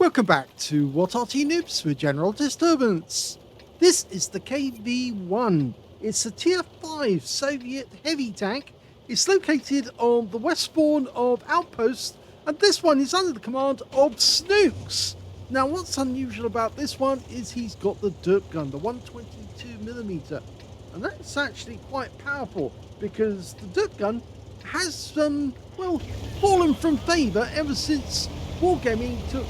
Welcome back to What Arty Noobs with General Disturbance. This is the KV-1. It's a Tier 5 Soviet heavy tank. It's located on the west spawn of Outpost, and this one is under the command of Sn0KS. Now what's unusual about this one is he's got the dirt gun, the 122mm, and that's actually quite powerful because the dirt gun has, fallen from favour ever since Wargaming took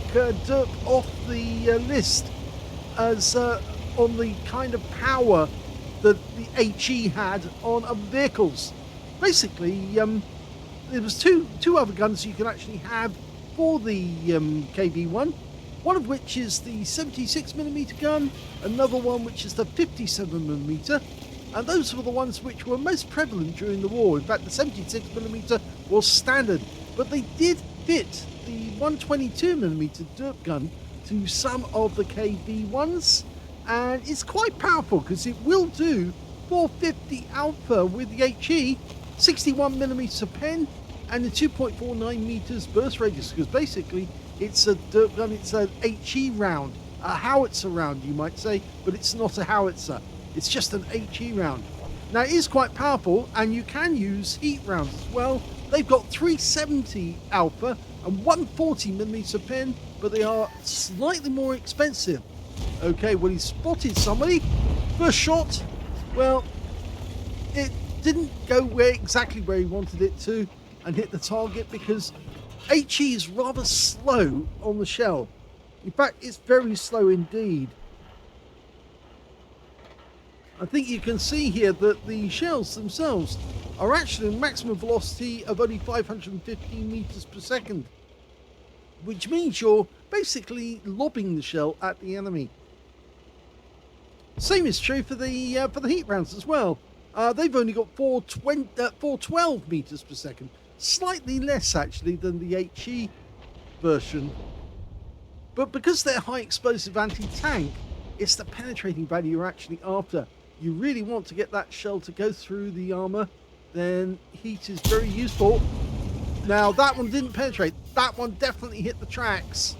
dirt off the list as on the kind of power that the HE had on other vehicles. Basically, there was two other guns you can actually have for the KV-1, one of which is the 76mm gun, another one which is the 57mm, and those were the ones which were most prevalent during the war. In fact, the 76mm was standard, but they did fit the 122mm dirt gun to some of the KV-1s, and it's quite powerful because it will do 450 alpha with the HE, 61mm pen, and the 2.49 meters burst radius, because basically it's a dirt gun, it's a HE round, a howitzer round you might say, but it's not a howitzer, it's just an HE round. Now it is quite powerful, and you can use heat rounds as well. They've got 370 alpha and 140mm pen, but they are slightly more expensive. Okay, well, he spotted somebody. First shot, well, it didn't go exactly where he wanted it to and hit the target because HE is rather slow on the shell. In fact, it's very slow indeed. I think you can see here that the shells themselves are actually a maximum velocity of only 515 meters per second, which means you're basically lobbing the shell at the enemy. Same is true for the heat rounds as well. They've only got 412 meters per second, slightly less actually than the HE version. But because they're high explosive anti-tank, it's the penetrating value you're actually after. You really want to get that shell to go through the armor, then heat is very useful. Now that one didn't penetrate, that one definitely hit the tracks,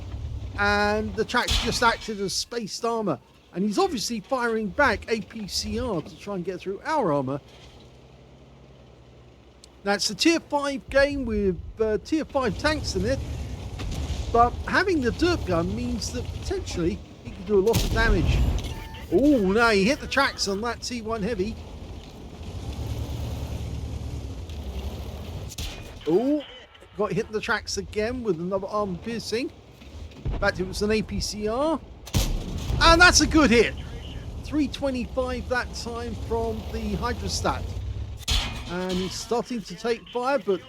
and the tracks just acted as spaced armor, and he's obviously firing back APCR to try and get through our armor. Now it's a tier 5 game with tier 5 tanks in it, but having the dirt gun means that potentially he can do a lot of damage. Oh, no, he hit the tracks on that T1 heavy. Oh, got hit in the tracks again with another armor piercing. In fact, it was an APCR. And that's a good hit. 325 that time from the hydrostat. And he's starting to take fire, but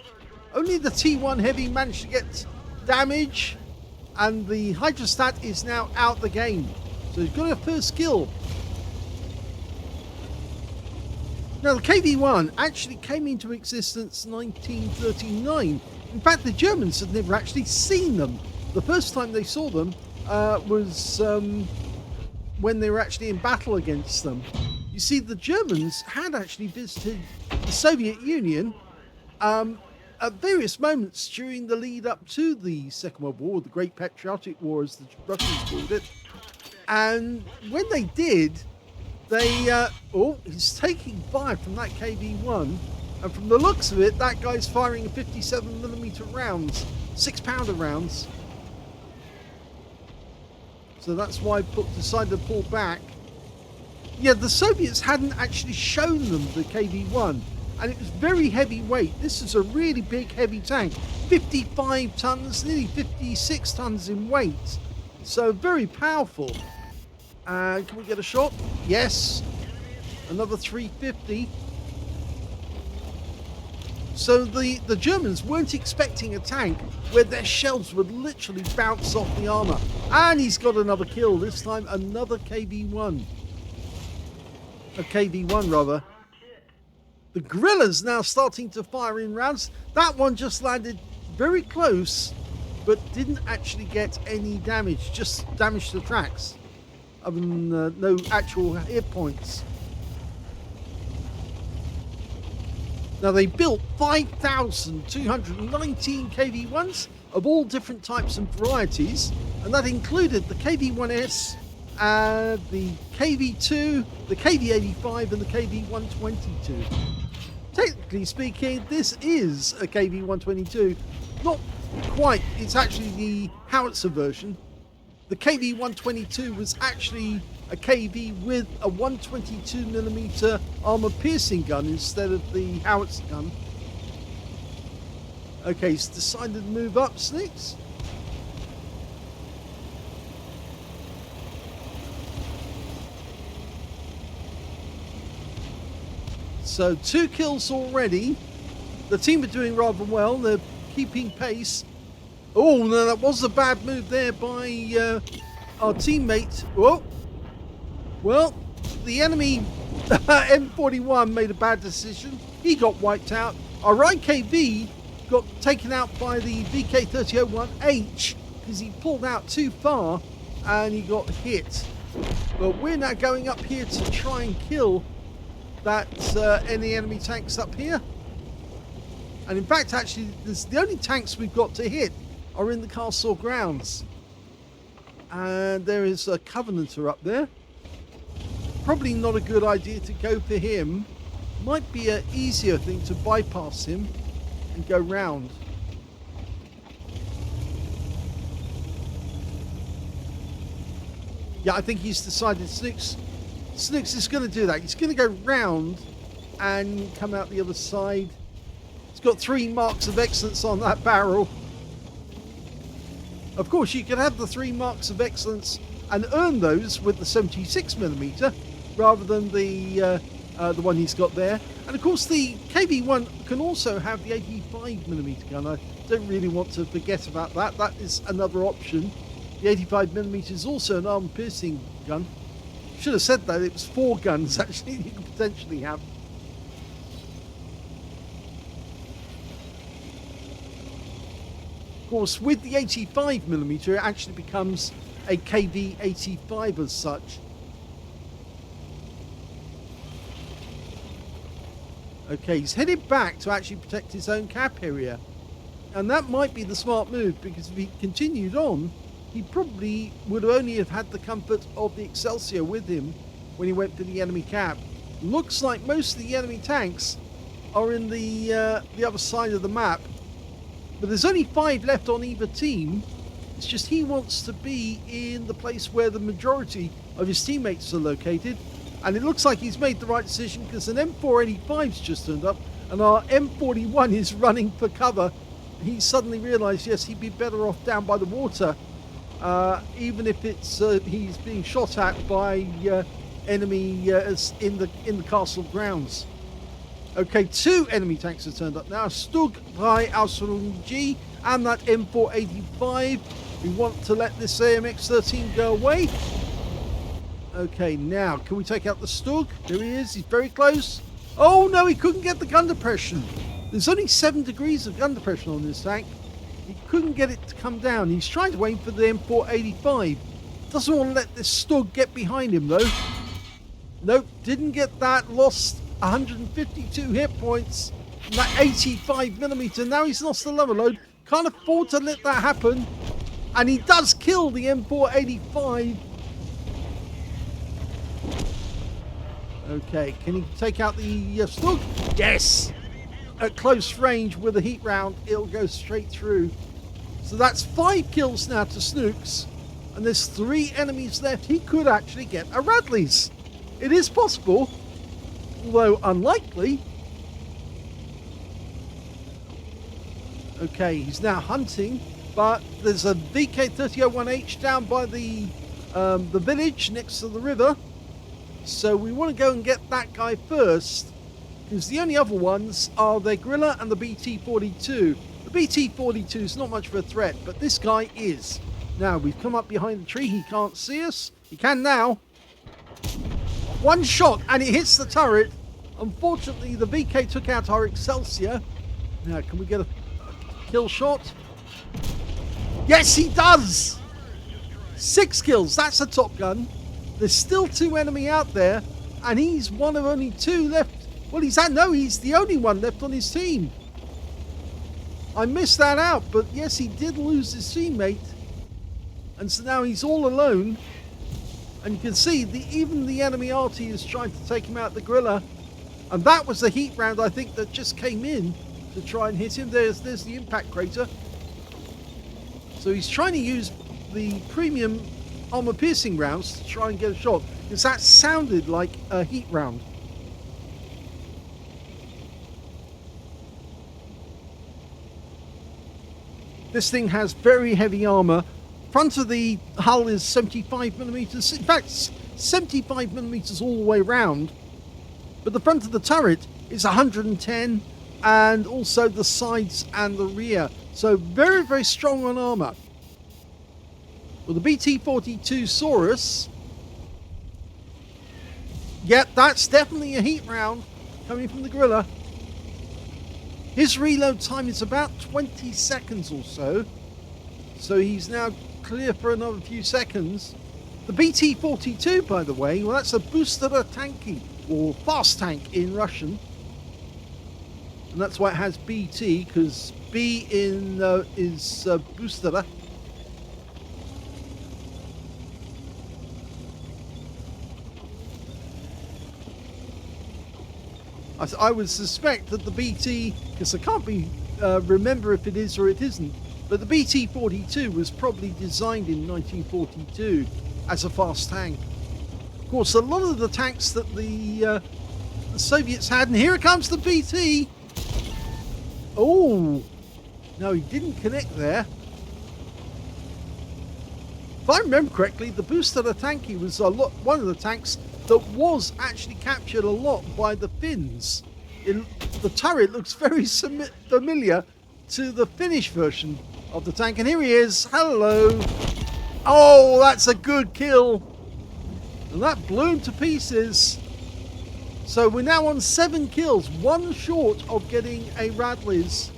only the T1 heavy managed to get damage. And the hydrostat is now out the game. So he's got a first kill. Now the KV-1 actually came into existence 1939. In fact, the Germans had never actually seen them. The first time they saw them was when they were actually in battle against them. You see, the Germans had actually visited the Soviet Union at various moments during the lead up to the Second World War, the Great Patriotic War as the Russians called it. And when they did, they, he's taking fire from that KV-1, and from the looks of it, that guy's firing 57mm rounds, 6-pounder rounds. So that's why decided to pull back. Yeah, the Soviets hadn't actually shown them the KV-1, and it was very heavyweight. This is a really big, heavy tank, 55 tons, nearly 56 tons in weight. So very powerful. Can we get a shot? Yes. Another 350. So the Germans weren't expecting a tank where their shells would literally bounce off the armor. And he's got another kill. This time another KV-1. A KV-1 rather. The guerrillas now starting to fire in rounds. That one just landed very close, but didn't actually get any damage. Just damaged the tracks. Other than no actual hit points. Now they built 5,219 KV-1s of all different types and varieties, and that included the KV-1S, the KV-2, the KV-85 and the KV-122. Technically speaking, this is a KV-122. Not quite, it's actually the howitzer version. The KV-122 was actually a KV with a 122mm armor-piercing gun instead of the howitzer gun. Okay, he's decided to move up, Snicks. So 2 kills already. The team are doing rather well. They're keeping pace. Oh, no, that was a bad move there by our teammate. Whoa. Well, the enemy M41 made a bad decision. He got wiped out. Our KV got taken out by the VK3001H because he pulled out too far and he got hit. But we're now going up here to try and kill that any enemy tanks up here. And in fact, actually, the only tanks we've got to hit are in the castle grounds. And there is a Covenanter up there. Probably not a good idea to go for him. Might be an easier thing to bypass him and go round. Yeah, I think he's decided Snicks is going to do that. He's going to go round and come out the other side. He's got 3 marks of excellence on that barrel. Of course, you can have the 3 marks of excellence and earn those with the 76mm rather than the one he's got there. And of course, the KV-1 can also have the 85mm gun. I don't really want to forget about that. That is another option. The 85mm is also an armor-piercing gun. Should have said that. It was 4 guns actually you could potentially have. Of course, with the 85mm, it actually becomes a KV-85 as such. Okay, he's headed back to actually protect his own cap area. And that might be the smart move, because if he continued on, he probably would only have had the comfort of the Excelsior with him when he went for the enemy cap. Looks like most of the enemy tanks are in the other side of the map. But there's only 5 left on either team. It's just he wants to be in the place where the majority of his teammates are located. And it looks like he's made the right decision, because an M485's just turned up and our M41 is running for cover. He suddenly realised, yes, he'd be better off down by the water, even if it's he's being shot at by enemy in the castle grounds. Okay, 2 enemy tanks have turned up now. Stug by Aslains and that M485. We want to let this AMX-13 go away. Okay, now, can we take out the Stug? There he is, he's very close. Oh no, he couldn't get the gun depression. There's only 7 degrees of gun depression on this tank. He couldn't get it to come down. He's trying to aim for the M485. Doesn't want to let this Stug get behind him though. Nope, didn't get that. Lost 152 hit points. And that 85mm. Now he's lost the level load. Can't afford to let that happen. And he does kill the M485. Okay, can he take out the Stug? Yes! At close range with a heat round, it'll go straight through. So that's 5 kills now to Snooks. And there's 3 enemies left. He could actually get a Radley's. It is possible, although unlikely. Okay, he's now hunting, but there's a VK3001H down by the village next to the river. So we want to go and get that guy first, because the only other ones are the Gorilla and the BT-42. The BT-42 is not much of a threat, but this guy is. Now, we've come up behind the tree. He can't see us. He can now. 1 shot, and it hits the turret. Unfortunately, the VK took out our Excelsior. Now, can we get a kill shot? Yes, he does! 6 kills. That's a top gun. There's still 2 enemy out there, and he's one of only 2 left. Well, he's the only one left on his team. I missed that out, but yes, he did lose his teammate. And so now he's all alone. And you can see even the enemy Arty is trying to take him out the gorilla. And that was the heat round, I think, that just came in to try and hit him. There's the impact crater. So he's trying to use the premium armor piercing rounds to try and get a shot, because that sounded like a heat round. This thing has very heavy armor. Front of the hull is 75 millimeters. In fact, 75 millimeters all the way around. But the front of the turret is 110, and also the sides and the rear. So very, very strong on armor. Well, the BT-42 Saurus, yeah, that's definitely a heat round coming from the gorilla. His reload time is about 20 seconds or so. So he's now clear for another few seconds. The BT-42, by the way, well, that's a booster tanky, or fast tank in Russian. And that's why it has BT, because B in is booster. I would suspect that the BT, because I can't remember if it is or it isn't, but the BT-42 was probably designed in 1942 as a fast tank. Of course, a lot of the tanks that the Soviets had, and here comes the BT. Oh, no, he didn't connect there. If I remember correctly, the booster tanky was one of the tanks that was actually captured a lot by the Finns. The turret looks very familiar to the Finnish version of the tank. And here he is. Hello. Oh, that's a good kill. And that blew him to pieces. So we're now on 7 kills, 1 short of getting a Radleys.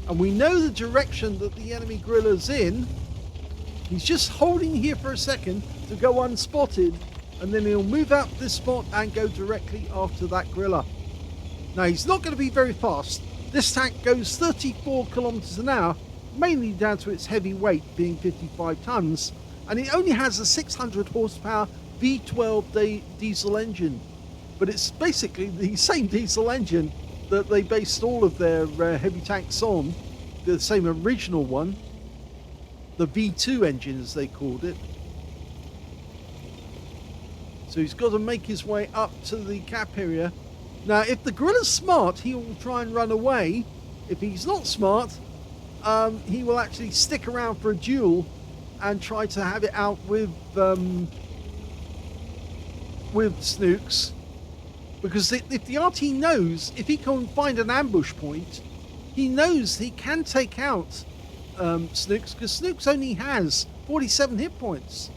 And we know the direction that the enemy gorilla's in. He's just holding here for a second to go unspotted, and then he'll move out this spot and go directly after that gorilla. Now, he's not going to be very fast. This tank goes 34 kilometers an hour, mainly down to its heavy weight being 55 tons, and it only has a 600 horsepower V12 diesel engine. But it's basically the same diesel engine that they based all of their heavy tanks on, the same original one, the V2 engine as they called it. So he's got to make his way up to the cap area. Now, if the gorilla's smart, he will try and run away. If he's not smart, he will actually stick around for a duel and try to have it out with Snooks. Because if the Arty knows, if he can find an ambush point, he knows he can take out Snooks, because Snooks only has 47 hit points.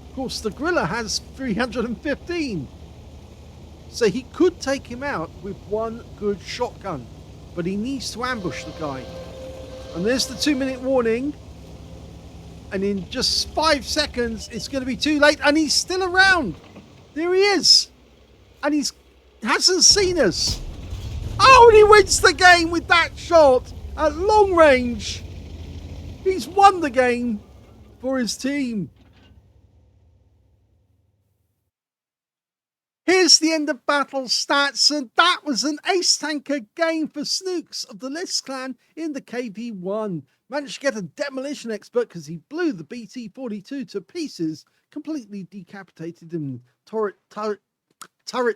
Of course, the gorilla has 315. So he could take him out with one good shotgun, but he needs to ambush the guy. And there's the 2-minute warning. And in just 5 seconds, it's going to be too late. And he's still around. There he is. And he hasn't seen us. Oh, and he wins the game with that shot at long range. He's won the game for his team. Here's the end of battle stats, and that was an ace tanker game for Snooks of the List clan in the KV-1. Managed to get a demolition expert because he blew the BT-42 to pieces, completely decapitated him, turret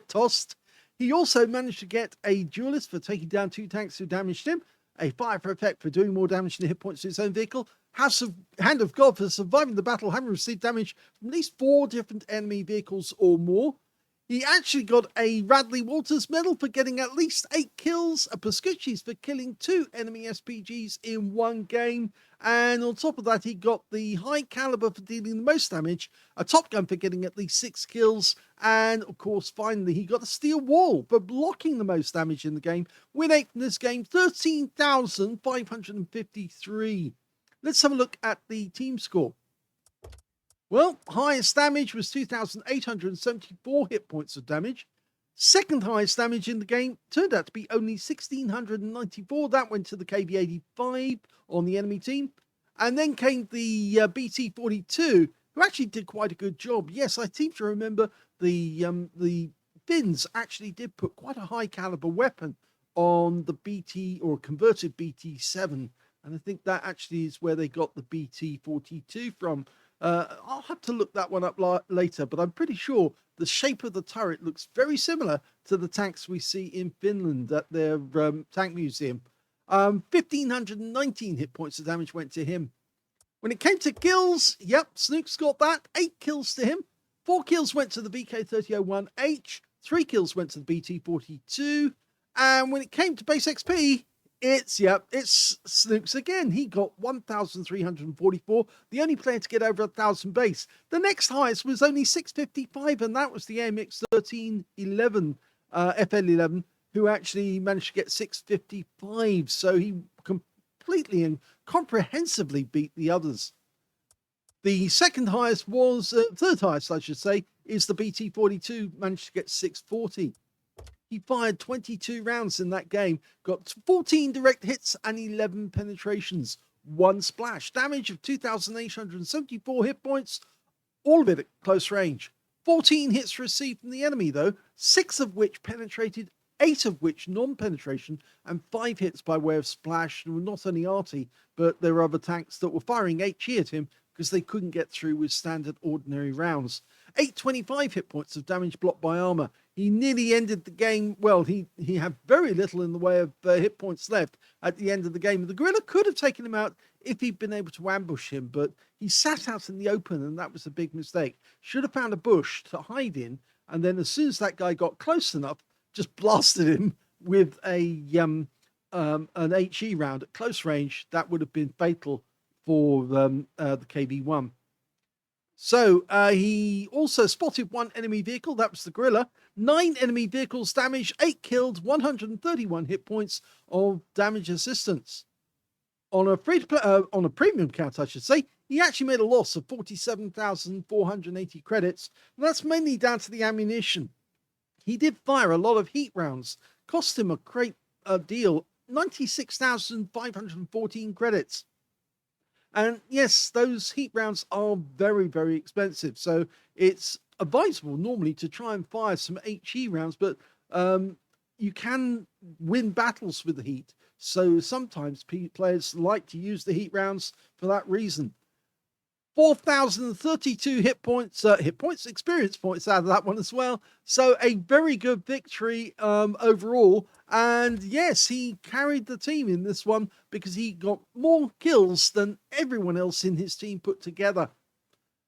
tossed. He also managed to get a duelist for taking down 2 tanks who damaged him, a fire for effect for doing more damage than hit points to his own vehicle, Hand of God for surviving the battle, having received damage from at least 4 different enemy vehicles or more. He actually got a Radley Walters medal for getting at least 8 kills, a Pascucci's for killing 2 enemy SPGs in 1 game, and on top of that he got the high caliber for dealing the most damage, a Top Gun for getting at least 6 kills, and of course finally he got a steel wall for blocking the most damage in the game. Win 8 in this game, 13,553. Let's have a look at the team score. Well, highest damage was 2,874 hit points of damage. Second highest damage in the game turned out to be only 1,694. That went to the KV-85 on the enemy team. And then came the BT-42, who actually did quite a good job. Yes, I seem to remember the Finns actually did put quite a high caliber weapon on the BT or converted BT-7. And I think that actually is where they got the BT-42 from. I'll have to look that one up later, but I'm pretty sure the shape of the turret looks very similar to the tanks we see in Finland at their tank museum. 1,519 hit points of damage went to him. When it came to kills, yep, Snook's got that. 8 kills to him. 4 kills went to the BK3001H. 3 kills went to the BT-42. And when it came to base XP, it's Snook's again. He got 1,344, the only player to get over 1,000 base. The next highest was only 655, and that was the AMX 1311 FL11, who actually managed to get 655. So he completely and comprehensively beat the others. The second highest was, third highest, I should say, is the BT-42, managed to get 640. He fired 22 rounds in that game, got 14 direct hits and 11 penetrations, 1 splash, damage of 2,874 hit points, all of it at close range. 14 hits received from the enemy though, 6 of which penetrated, 8 of which non-penetration, and 5 hits by way of splash. And not only Arty, but there were other tanks that were firing HE at him because they couldn't get through with standard ordinary rounds. 825 hit points of damage blocked by armor. He nearly ended the game. Well, he had very little in the way of hit points left at the end of the game. The gorilla could have taken him out if he'd been able to ambush him, but he sat out in the open, and that was a big mistake. Should have found a bush to hide in, and then as soon as that guy got close enough, just blasted him with an HE round at close range. That would have been fatal for the KV-1. So he also spotted 1 enemy vehicle. That was the gorilla. 9 enemy vehicles damaged, 8 killed, 131 hit points of damage assistance. On a on a premium count, I should say, he actually made a loss of 47,480 credits. And that's mainly down to the ammunition. He did fire a lot of heat rounds, cost him a great deal, 96,514 credits. And yes, those heat rounds are very, very expensive. So it's advisable normally to try and fire some HE rounds, but you can win battles with the heat. So sometimes players like to use the heat rounds for that reason. 4,032 experience points out of that one as well. So a very good victory overall. And yes, he carried the team in this one because he got more kills than everyone else in his team put together.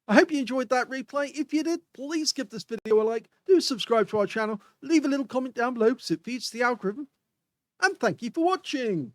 I hope you enjoyed that replay. If you did, please give this video a like. Do subscribe to our channel. Leave a little comment down below because it feeds the algorithm. And thank you for watching.